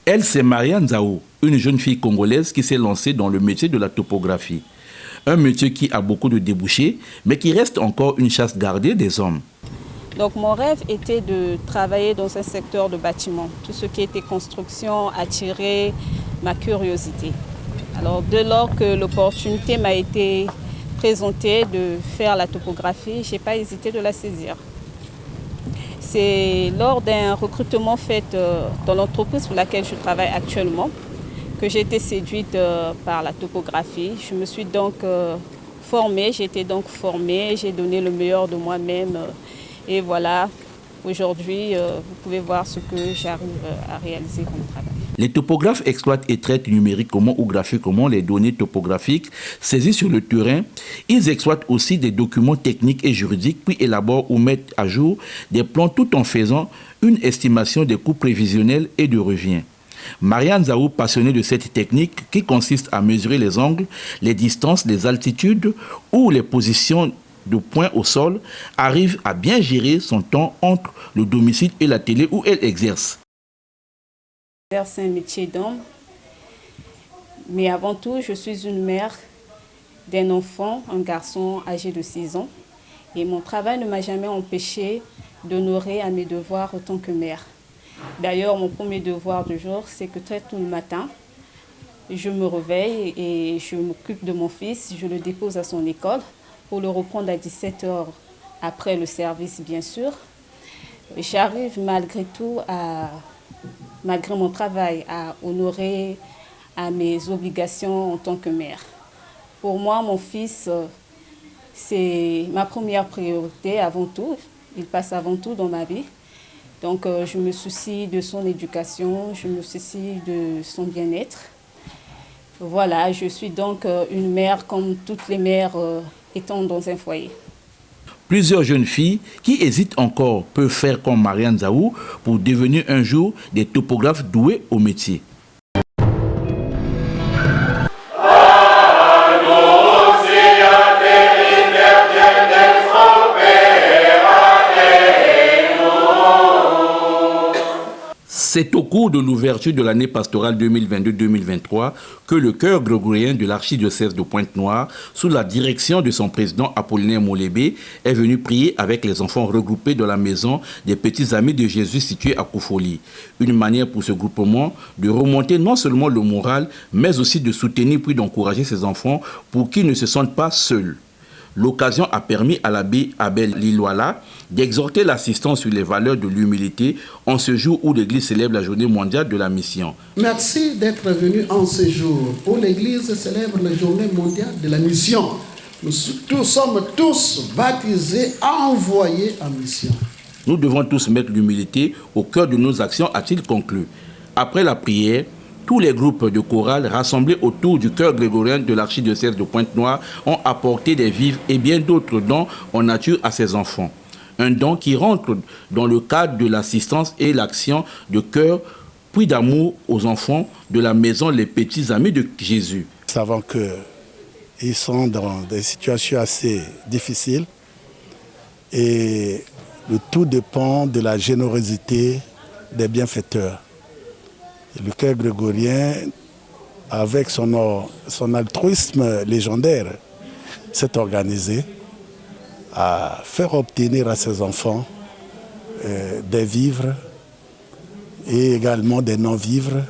Elle, c'est Marianne Zaou, une jeune fille congolaise qui s'est lancée dans le métier de la topographie. Un métier qui a beaucoup de débouchés, mais qui reste encore une chasse gardée des hommes. Donc mon rêve était de travailler dans un secteur de bâtiment. Tout ce qui était construction attirait ma curiosité. Alors dès lors que l'opportunité m'a été présentée de faire la topographie, je n'ai pas hésité de la saisir. C'est lors d'un recrutement fait dans l'entreprise pour laquelle je travaille actuellement que j'ai été séduite par la topographie. Je me suis donc formée, j'ai été donc formée, j'ai donné le meilleur de moi-même. Et voilà, aujourd'hui, vous pouvez voir ce que j'arrive à réaliser comme travail. Les topographes exploitent et traitent numériquement ou graphiquement les données topographiques saisies sur le terrain. Ils exploitent aussi des documents techniques et juridiques, puis élaborent ou mettent à jour des plans tout en faisant une estimation des coûts prévisionnels et de revient. Marianne Zaou, passionnée de cette technique qui consiste à mesurer les angles, les distances, les altitudes ou les positions de points au sol, arrive à bien gérer son temps entre le domicile et la télé où elle exerce. C'est un métier d'homme, mais avant tout, je suis une mère d'un enfant, un garçon âgé de 6 ans. Et mon travail ne m'a jamais empêché d'honorer à mes devoirs en tant que mère. D'ailleurs, mon premier devoir du jour, c'est que très tôt le matin, je me réveille et je m'occupe de mon fils, je le dépose à son école pour le reprendre à 17h après le service, bien sûr. J'arrive malgré tout, malgré mon travail, à honorer à mes obligations en tant que mère. Pour moi, mon fils, c'est ma première priorité avant tout. Il passe avant tout dans ma vie. Donc, je me soucie de son éducation, je me soucie de son bien-être. Voilà, je suis donc une mère comme toutes les mères étant dans un foyer. Plusieurs jeunes filles qui hésitent encore peuvent faire comme Marianne Zaou pour devenir un jour des topographes doués au métier. C'est au cours de l'ouverture de l'année pastorale 2022-2023 que le chœur grégorien de l'archidiocèse de Pointe-Noire, sous la direction de son président Apollinaire Molébé, est venu prier avec les enfants regroupés dans la maison des Petits Amis de Jésus située à Koufoli. Une manière pour ce groupement de remonter non seulement le moral, mais aussi de soutenir puis d'encourager ces enfants pour qu'ils ne se sentent pas seuls. L'occasion a permis à l'abbé Abel Lilwala d'exhorter l'assistance sur les valeurs de l'humilité en ce jour où l'Église célèbre la journée mondiale de la mission. Merci d'être venu en ce jour où l'Église célèbre la journée mondiale de la mission. Nous sommes tous baptisés, envoyés en mission. Nous devons tous mettre l'humilité au cœur de nos actions, a-t-il conclu. Après la prière, tous les groupes de chorale rassemblés autour du chœur grégorien de l'archidiocèse de Pointe-Noire ont apporté des vivres et bien d'autres dons en nature à ces enfants. Un don qui rentre dans le cadre de l'assistance et l'action de cœur puis d'amour aux enfants de la maison Les Petits Amis de Jésus. Nous savons qu'ils sont dans des situations assez difficiles et le tout dépend de la générosité des bienfaiteurs. Le chœur grégorien, avec son altruisme légendaire, s'est organisé à faire obtenir à ses enfants des vivres et également des non-vivres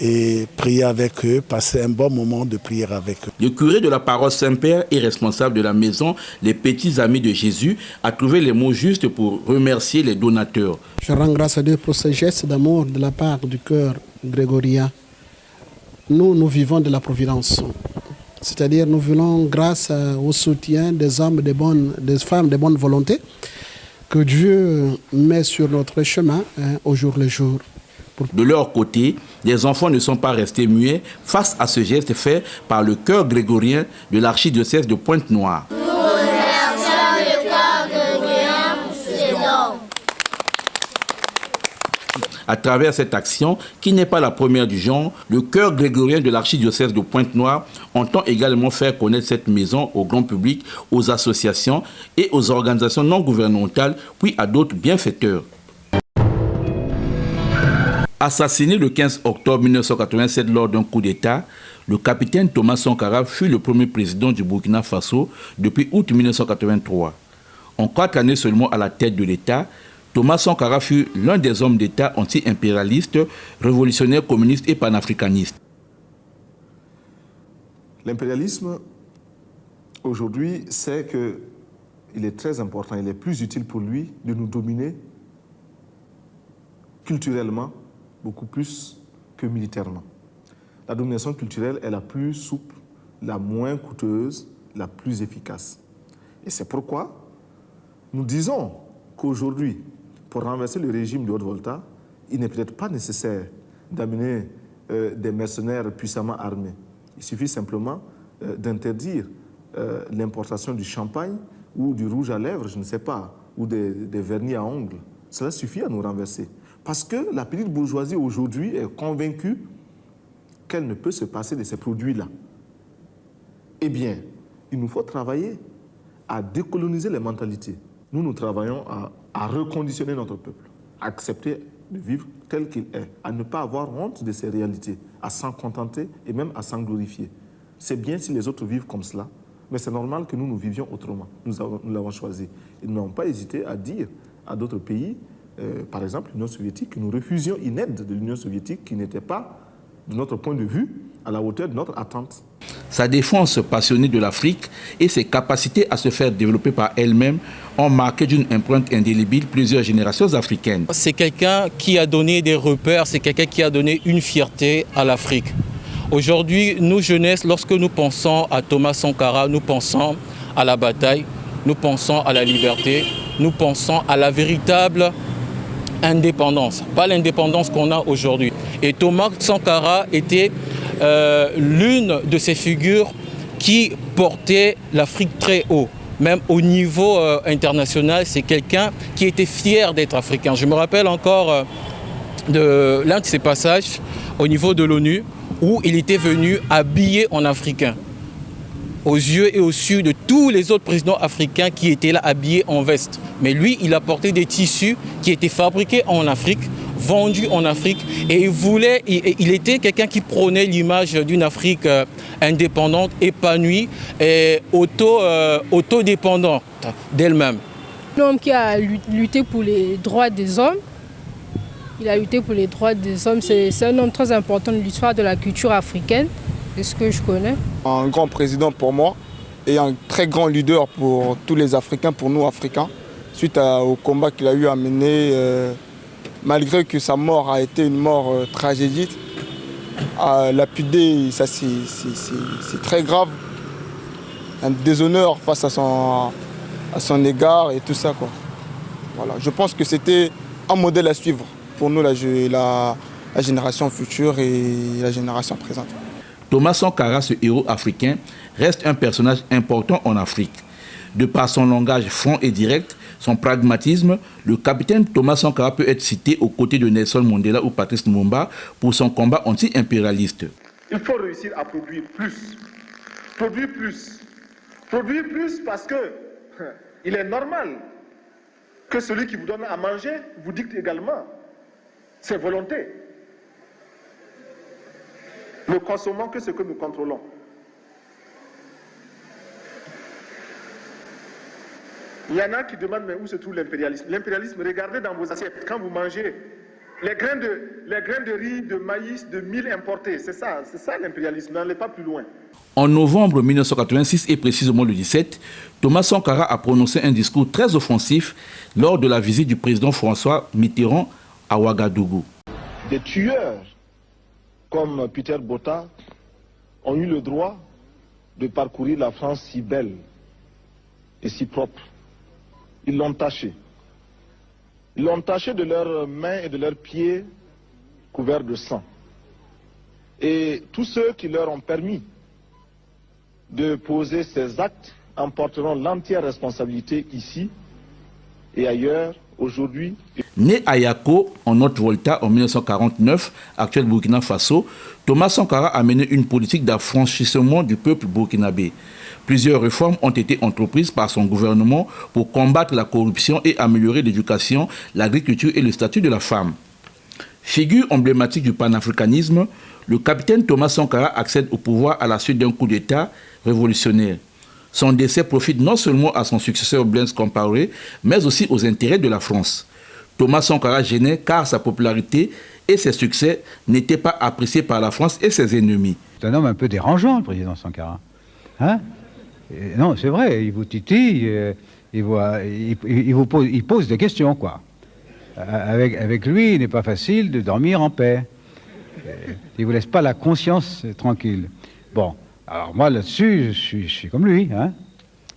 et prier avec eux, passer un bon moment de prière avec eux. Le curé de la paroisse Saint-Père et responsable de la maison Les Petits Amis de Jésus a trouvé les mots justes pour remercier les donateurs. Je rends grâce à Dieu pour ce geste d'amour de la part du chœur grégorien. Nous vivons de la providence. C'est-à-dire nous vivons grâce au soutien des hommes, des femmes de bonne volonté que Dieu met sur notre chemin au jour le jour. De leur côté, les enfants ne sont pas restés muets face à ce geste fait par le chœur grégorien de l'archidiocèse de Pointe-Noire. Nous remercions le chœur grégorien pour ses dons. À travers cette action, qui n'est pas la première du genre, le chœur grégorien de l'archidiocèse de Pointe-Noire entend également faire connaître cette maison au grand public, aux associations et aux organisations non gouvernementales, puis à d'autres bienfaiteurs. Assassiné le 15 octobre 1987 lors d'un coup d'État, le capitaine Thomas Sankara fut le premier président du Burkina Faso depuis août 1983. En 4 années seulement à la tête de l'État, Thomas Sankara fut l'un des hommes d'État anti-impérialistes, révolutionnaires communistes et panafricanistes. L'impérialisme, aujourd'hui, c'est qu'il est très important, il est plus utile pour lui de nous dominer culturellement, beaucoup plus que militairement. La domination culturelle est la plus souple, la moins coûteuse, la plus efficace. Et c'est pourquoi nous disons qu'aujourd'hui, pour renverser le régime de Haute-Volta, il n'est peut-être pas nécessaire d'amener des mercenaires puissamment armés. Il suffit simplement d'interdire l'importation du champagne ou du rouge à lèvres, je ne sais pas, ou des vernis à ongles. Cela suffit à nous renverser. Parce que la petite bourgeoisie aujourd'hui est convaincue qu'elle ne peut se passer de ces produits-là. Eh bien, il nous faut travailler à décoloniser les mentalités. Nous travaillons à reconditionner notre peuple, à accepter de vivre tel qu'il est, à ne pas avoir honte de ces réalités, à s'en contenter et même à s'en glorifier. C'est bien si les autres vivent comme cela, mais c'est normal que nous vivions autrement. Nous l'avons choisi. Ils n'ont pas hésité à dire à d'autres pays, par exemple l'Union soviétique, que nous refusions une aide de l'Union soviétique qui n'était pas, de notre point de vue, à la hauteur de notre attente. Sa défense passionnée de l'Afrique et ses capacités à se faire développer par elle-même ont marqué d'une empreinte indélébile plusieurs générations africaines. C'est quelqu'un qui a donné des repères, c'est quelqu'un qui a donné une fierté à l'Afrique. Aujourd'hui, nous, jeunesse, lorsque nous pensons à Thomas Sankara, nous pensons à la bataille, nous pensons à la liberté, nous pensons à la véritable indépendance, pas l'indépendance qu'on a aujourd'hui. Et Thomas Sankara était l'une de ces figures qui portait l'Afrique très haut. Même au niveau international, c'est quelqu'un qui était fier d'être africain. Je me rappelle encore de l'un de ses passages au niveau de l'ONU où il était venu habillé en africain, aux yeux et aux yeux de tous les autres présidents africains qui étaient là habillés en veste. Mais lui, il a porté des tissus qui étaient fabriqués en Afrique, vendus en Afrique, et il était quelqu'un qui prônait l'image d'une Afrique indépendante, épanouie et autodépendante d'elle-même. L'homme qui a lutté pour les droits des hommes, il a lutté pour les droits des hommes, c'est un homme très important de l'histoire de la culture africaine, c'est ce que je connais. Un grand président pour moi et un très grand leader pour tous les Africains, pour nous Africains, suite au combat qu'il a eu à mener. Malgré que sa mort a été une mort tragédique, lapider, ça c'est très grave. Un déshonneur face à son égard et tout ça, quoi. Voilà. Je pense que c'était un modèle à suivre pour nous, la génération future et la génération présente. Thomas Sankara, ce héros africain, reste un personnage important en Afrique. De par son langage franc et direct, son pragmatisme, le capitaine Thomas Sankara peut être cité aux côtés de Nelson Mandela ou Patrice Lumumba pour son combat anti-impérialiste. Il faut réussir à produire plus. Produire plus. Produire plus parce que il est normal que celui qui vous donne à manger vous dicte également ses volontés. Ne consommons que ce que nous contrôlons. Il y en a qui demandent mais où se trouve l'impérialisme. L'impérialisme, regardez dans vos assiettes, quand vous mangez les grains de riz, de maïs, de mil importés, c'est ça l'impérialisme, n'allez pas plus loin. En novembre 1986 et précisément le 17, Thomas Sankara a prononcé un discours très offensif lors de la visite du président François Mitterrand à Ouagadougou. Des tueurs comme Peter Botta ont eu le droit de parcourir la France si belle et si propre. Ils l'ont taché. Ils l'ont taché de leurs mains et de leurs pieds couverts de sang. Et tous ceux qui leur ont permis de poser ces actes en porteront l'entière responsabilité ici et ailleurs, aujourd'hui. Né à Yako, en Haute-Volta, en 1949, actuel Burkina Faso, Thomas Sankara a mené une politique d'affranchissement du peuple burkinabé. Plusieurs réformes ont été entreprises par son gouvernement pour combattre la corruption et améliorer l'éducation, l'agriculture et le statut de la femme. Figure emblématique du panafricanisme, le capitaine Thomas Sankara accède au pouvoir à la suite d'un coup d'État révolutionnaire. Son décès profite non seulement à son successeur Blaise Compaoré, mais aussi aux intérêts de la France. Thomas Sankara gênait car sa popularité et ses succès n'étaient pas appréciés par la France et ses ennemis. C'est un homme un peu dérangeant, le président Sankara. Hein? Non, c'est vrai, il vous titille, il pose des questions, quoi. Avec lui, il n'est pas facile de dormir en paix. Il ne vous laisse pas la conscience tranquille. Bon, alors moi là-dessus, je suis comme lui. Hein.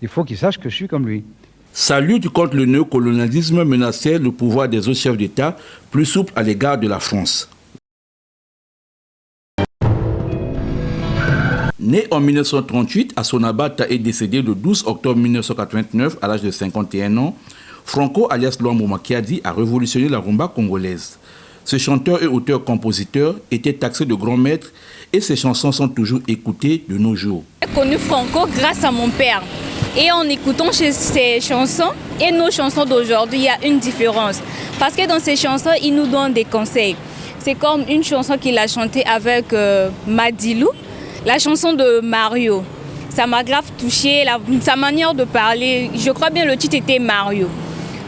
Il faut qu'il sache que je suis comme lui. Sa lutte contre le néocolonialisme menaçait le pouvoir des autres chefs d'État, plus souples à l'égard de la France. Né en 1938, Assona Bata est décédé le 12 octobre 1989 à l'âge de 51 ans. Franco, alias Luambo Makiadi, a révolutionné la rumba congolaise. Ce chanteur et auteur-compositeur était taxé de grand maître et ses chansons sont toujours écoutées de nos jours. J'ai connu Franco grâce à mon père. Et en écoutant ses chansons et nos chansons d'aujourd'hui, il y a une différence. Parce que dans ces chansons, il nous donne des conseils. C'est comme une chanson qu'il a chantée avec Madilou, la chanson de Mario. Ça m'a grave touchée, sa manière de parler. Je crois bien le titre était Mario.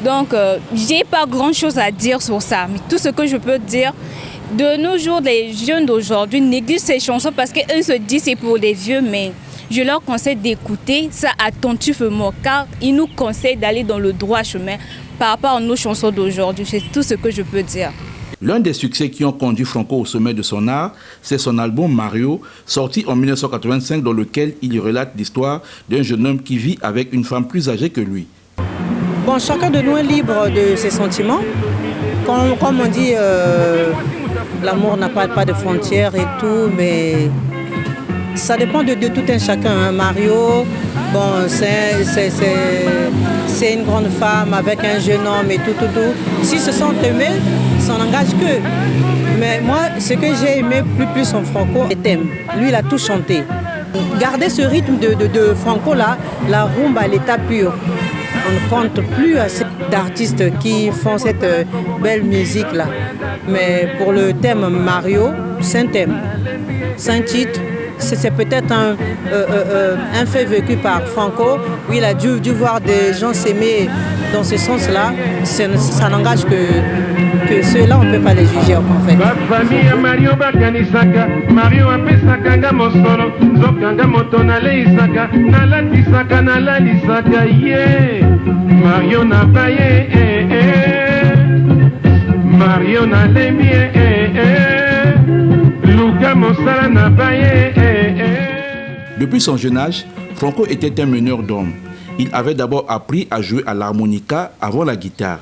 Donc, j'ai pas grand-chose à dire sur ça. Mais tout ce que je peux dire, de nos jours, les jeunes d'aujourd'hui négligent ces chansons parce qu'eux se disent c'est pour les vieux, mais je leur conseille d'écouter ça attentivement car ils nous conseillent d'aller dans le droit chemin par rapport à nos chansons d'aujourd'hui. C'est tout ce que je peux dire. L'un des succès qui ont conduit Franco au sommet de son art, c'est son album Mario, sorti en 1985, dans lequel il relate l'histoire d'un jeune homme qui vit avec une femme plus âgée que lui. Bon, chacun de nous est libre de ses sentiments. Comme on dit, l'amour n'a pas de frontières et tout, mais ça dépend de tout un chacun. Hein. Mario, bon, c'est une grande femme avec un jeune homme et tout. S'ils se sentent aimés, ça n'engage qu'eux. Mais moi, ce que j'ai aimé plus en Franco, c'est thème. Lui, il a tout chanté. Gardez ce rythme de Franco là, la rumba à l'état pur. On ne compte plus assez d'artistes qui font cette belle musique-là. Mais pour le thème Mario, c'est un thème. C'est un titre. C'est peut-être un fait vécu par Franco, où il a dû voir des gens s'aimer dans ce sens-là. Ça n'engage que ceux-là, on ne peut pas les juger en fait. Depuis son jeune âge, Franco était un meneur d'hommes. Il avait d'abord appris à jouer à l'harmonica avant la guitare.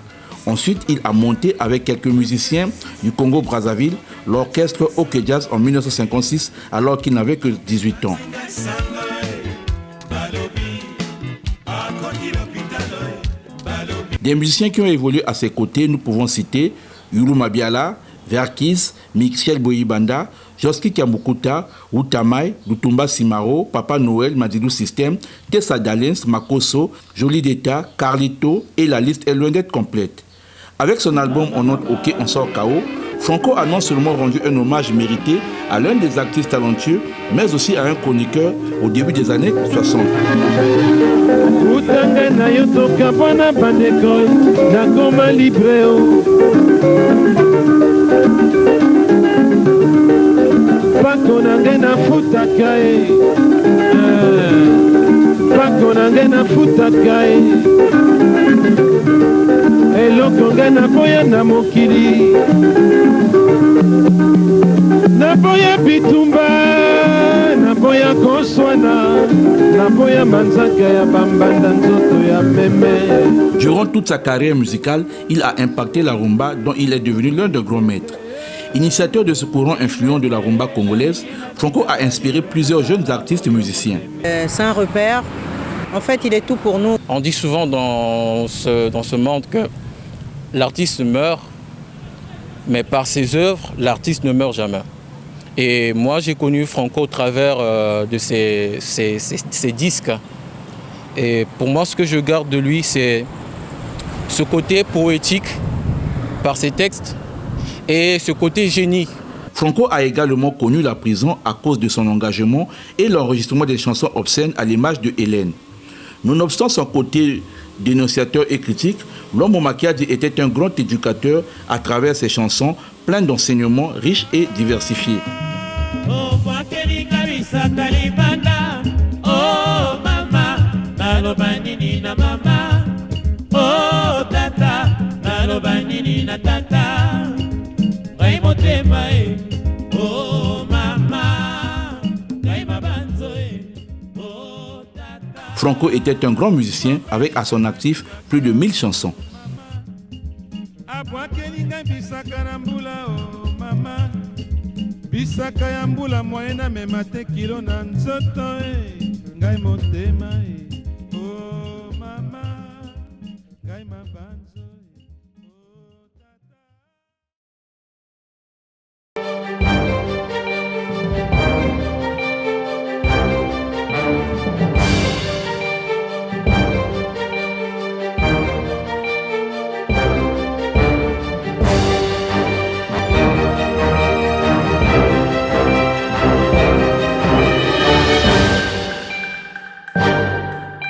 Ensuite, il a monté avec quelques musiciens du Congo-Brazzaville l'orchestre OK Jazz en 1956 alors qu'il n'avait que 18 ans. Des musiciens qui ont évolué à ses côtés, nous pouvons citer Yulu Mabiala, Verkis, Michel Boyibanda, Joski Kiamukuta, Utamai, Lutumba Simaro, Papa Noël, Madilou System, Tessa Dalens, Makoso, Jolie Deta, Carlito et la liste est loin d'être complète. Avec son album On note OK, on sort KO, Franco a non seulement rendu un hommage mérité à l'un des artistes talentueux, mais aussi à un chroniqueur au début des années 60. Durant toute sa carrière musicale, il a impacté la rumba dont il est devenu l'un des grands maîtres. Initiateur de ce courant influent de la rumba congolaise, Franco a inspiré plusieurs jeunes artistes et musiciens. C'est un repère. En fait, il est tout pour nous. On dit souvent dans ce monde que l'artiste meurt, mais par ses œuvres, l'artiste ne meurt jamais. Et moi, j'ai connu Franco au travers de ses disques. Et pour moi, ce que je garde de lui, c'est ce côté poétique par ses textes et ce côté génie. Franco a également connu la prison à cause de son engagement et l'enregistrement des chansons obscènes à l'image de Hélène. Nonobstant son côté dénonciateur et critique, l'homme au Makiadi était un grand éducateur à travers ses chansons pleines d'enseignements riches et diversifiés. Franco était un grand musicien avec à son actif plus de 1000 chansons. Bisaka ya mbula moyena memate kilo na nzoto ngai motema oh mama ngai mabanzo